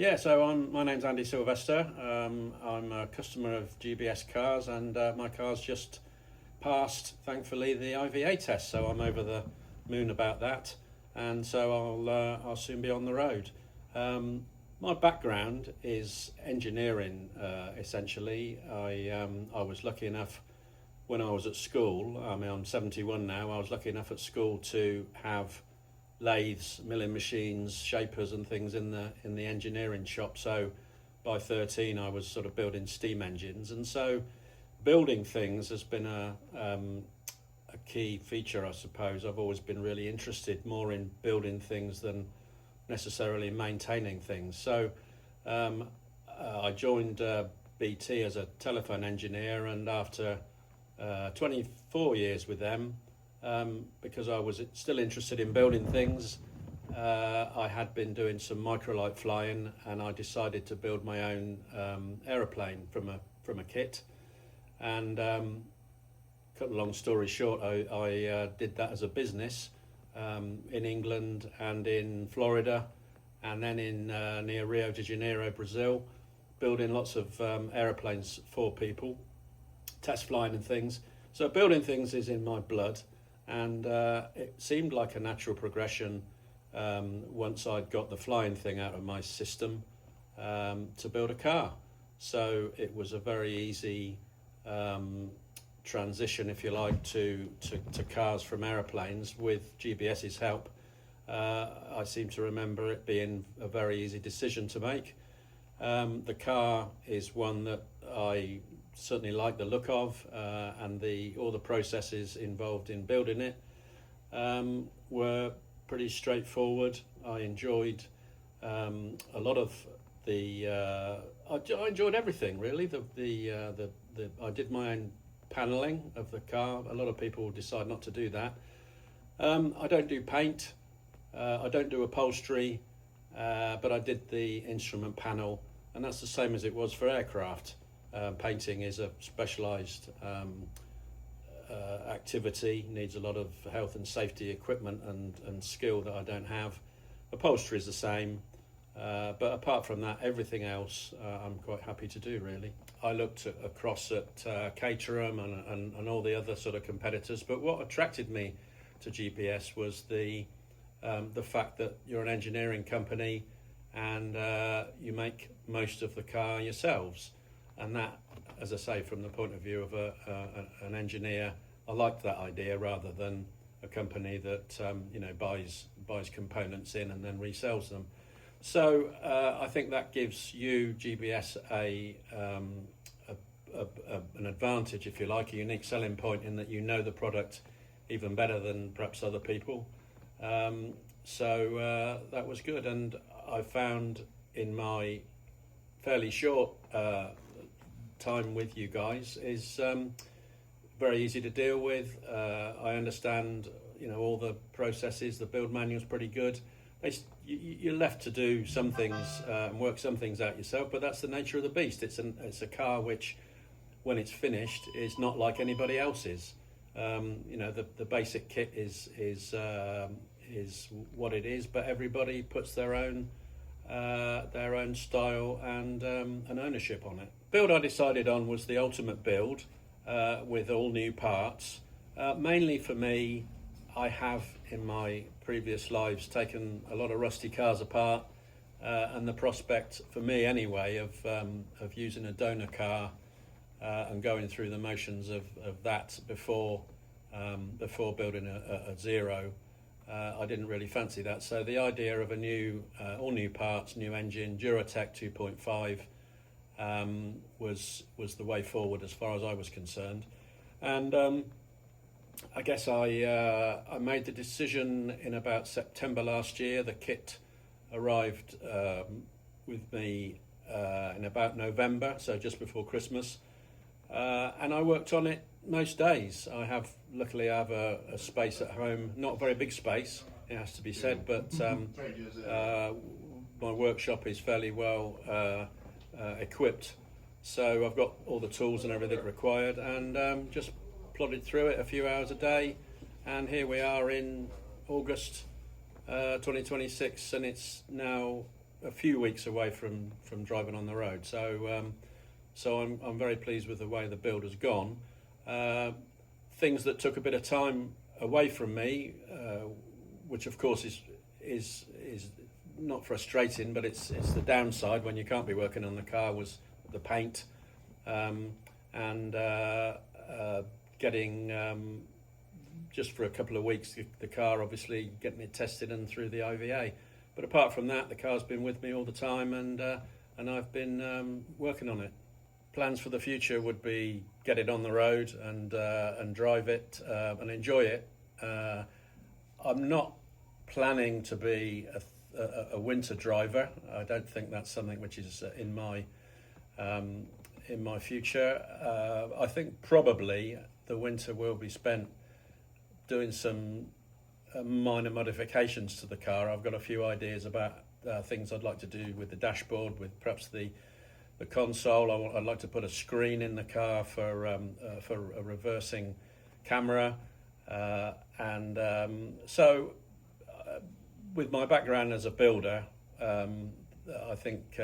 Yeah, so my name's Andy Silvester. I'm a customer of GBS Cars, and my car's just passed, thankfully, the IVA test. So I'm over the moon about that, and so I'll soon be on the road. My background is engineering, essentially. I was lucky enough when I was at school. I mean, I'm 71 now. I was lucky enough at school to have lathes, milling machines, shapers and things in the engineering shop. So by 13 I was sort of building steam engines, and so building things has been a key feature, I suppose. I've always been really interested more in building things than necessarily maintaining things. So I joined BT as a telephone engineer, and after 24 years with them, because I was still interested in building things, I had been doing some microlight flying, and I decided to build my own aeroplane from a kit. And cut a long story short, I did that as a business in England and in Florida, and then in near Rio de Janeiro, Brazil, building lots of aeroplanes for people, test flying and things. So building things is in my blood. And it seemed like a natural progression once I'd got the flying thing out of my system to build a car. So it was a very easy transition, if you like, to cars from aeroplanes with GBS's help. I seem to remember it being a very easy decision to make. The car is one that I certainly like the look of, and all the processes involved in building it were pretty straightforward. I enjoyed a lot of the. I enjoyed everything really. I did my own panelling of the car. A lot of people decide not to do that. I don't do paint. I don't do upholstery, but I did the instrument panel, and that's the same as it was for aircraft. Painting is a specialised activity, needs a lot of health and safety equipment and skill that I don't have. Upholstery is the same, but apart from that, everything else I'm quite happy to do, really. I looked across at Caterham and all the other sort of competitors, but what attracted me to GPS was the fact that you're an engineering company and you make most of the car yourselves. And that, as I say, from the point of view of an engineer, I liked that idea rather than a company that buys components in and then resells them. So I think that gives you, GBS, an advantage, if you like, a unique selling point in that you know the product even better than perhaps other people. So that was good, and I found in my fairly short time with you guys is very easy to deal with. I understand, all the processes. The build manual's pretty good. You're left to do some things and work some things out yourself, but that's the nature of the beast. It's a car which, when it's finished, is not like anybody else's. The basic kit is what it is, but everybody puts their own style and ownership on it. Build I decided on was the ultimate build with all new parts. Mainly for me, I have in my previous lives taken a lot of rusty cars apart, and the prospect for me anyway of using a donor car and going through the motions of that before building a zero. I didn't really fancy that, so the idea of a new, all new parts, new engine, Duratec 2.5 was the way forward as far as I was concerned. And I guess I made the decision in about September last year. The kit arrived with me in about November, so just before Christmas, and I worked on it most days. Luckily I have a space at home, not a very big space, it has to be said, but my workshop is fairly well equipped, so I've got all the tools and everything required, and just plodded through it a few hours a day, and here we are in August 2026, and it's now a few weeks away from driving on the road. So I'm very pleased with the way the build has gone. Things that took a bit of time away from me, which of course is not frustrating, but it's the downside when you can't be working on the car, was the paint, and getting just for a couple of weeks the car, obviously getting it tested and through the IVA. But apart from that, the car's been with me all the time, and I've been working on it. Plans for the future would be get it on the road and drive it and enjoy it. I'm not planning to be a winter driver. I don't think that's something which is in my future. I think probably the winter will be spent doing some minor modifications to the car. I've got a few ideas about things I'd like to do with the dashboard, with perhaps the console. I'd like to put a screen in the car for a reversing camera, so with my background as a builder, I think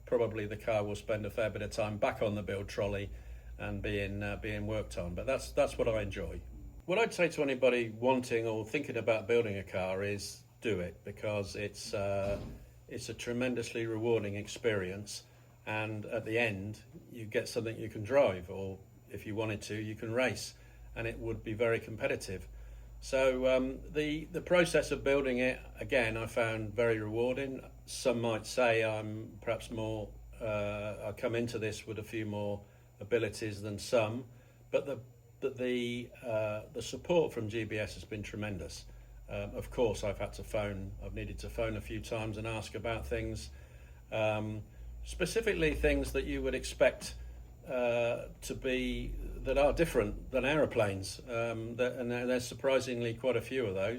probably the car will spend a fair bit of time back on the build trolley and being worked on. But that's what I enjoy. What I'd say to anybody wanting or thinking about building a car is do it, because it's a tremendously rewarding experience. And at the end, you get something you can drive, or if you wanted to, you can race, and it would be very competitive. So the process of building it, again, I found very rewarding. Some might say I'm perhaps more, I come into this with a few more abilities than some, but the support from GBS has been tremendous. Of course, I've needed to phone a few times and ask about things. Specifically things that you would expect to be that are different than aeroplanes, and there's surprisingly quite a few of those.